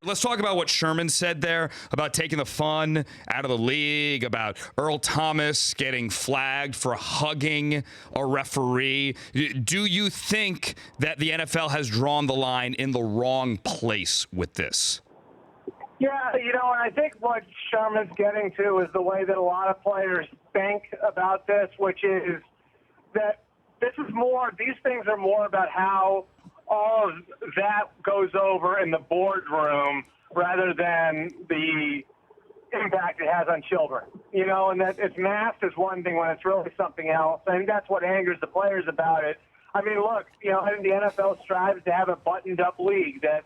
let's talk about what Sherman said there about taking the fun out of the league, about Earl Thomas getting flagged for hugging a referee. Do you think that the NFL has drawn the line in the wrong place with this? Yeah, and I think what Sherman's getting to is the way that a lot of players think about this, which is that these things are more about how all of that goes over in the boardroom rather than the impact it has on children. And that it's masked as one thing when it's really something else. I think that's what angers the players about it. I mean, look, I think the NFL strives to have a buttoned-up league that,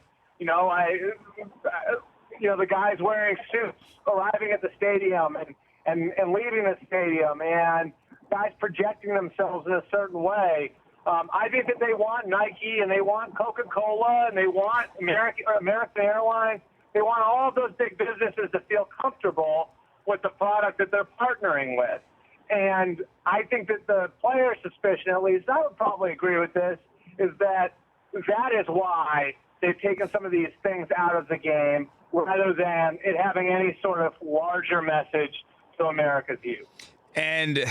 the guys wearing suits arriving at the stadium and leaving the stadium and guys projecting themselves in a certain way. I think that they want Nike and they want Coca-Cola and they want American Airlines. They want all of those big businesses to feel comfortable with the product that they're partnering with. And I think that the player's suspicion, at least I would probably agree with this, is that is why they've taken some of these things out of the game rather than it having any sort of larger message to America's youth. And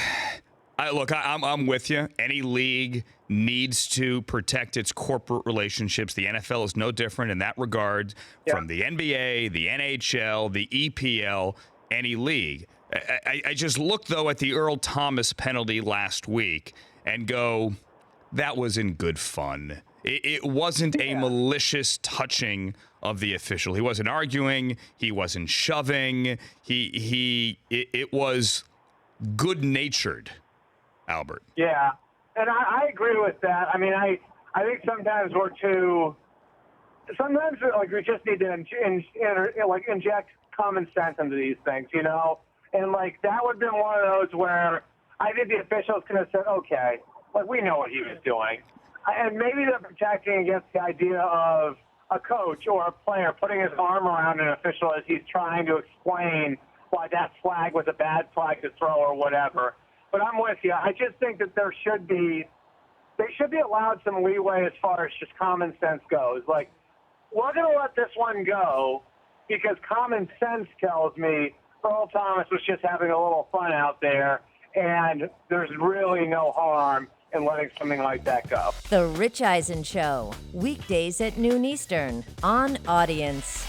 I'm with you. Any league needs to protect its corporate relationships. The NFL is no different in that regard from the NBA, the NHL, the EPL, any league. I just look, though, at the Earl Thomas penalty last week and go, that was in good fun. It wasn't a malicious touching of the official. He wasn't arguing. He wasn't shoving. It was good-natured, Albert. Yeah, and I agree with that. I mean, I think sometimes sometimes we just need to inject common sense into these things, and that would have been one of those where I think the officials could have said, okay, we know what he was doing. And maybe they're protecting against the idea of a coach or a player putting his arm around an official as he's trying to explain why that flag was a bad flag to throw or whatever. But I'm with you. I just think that they should be allowed some leeway as far as just common sense goes. Like, we're going to let this one go because common sense tells me Earl Thomas was just having a little fun out there, and there's really no harm in letting something like that go. The Rich Eisen Show, weekdays at noon Eastern on Audience.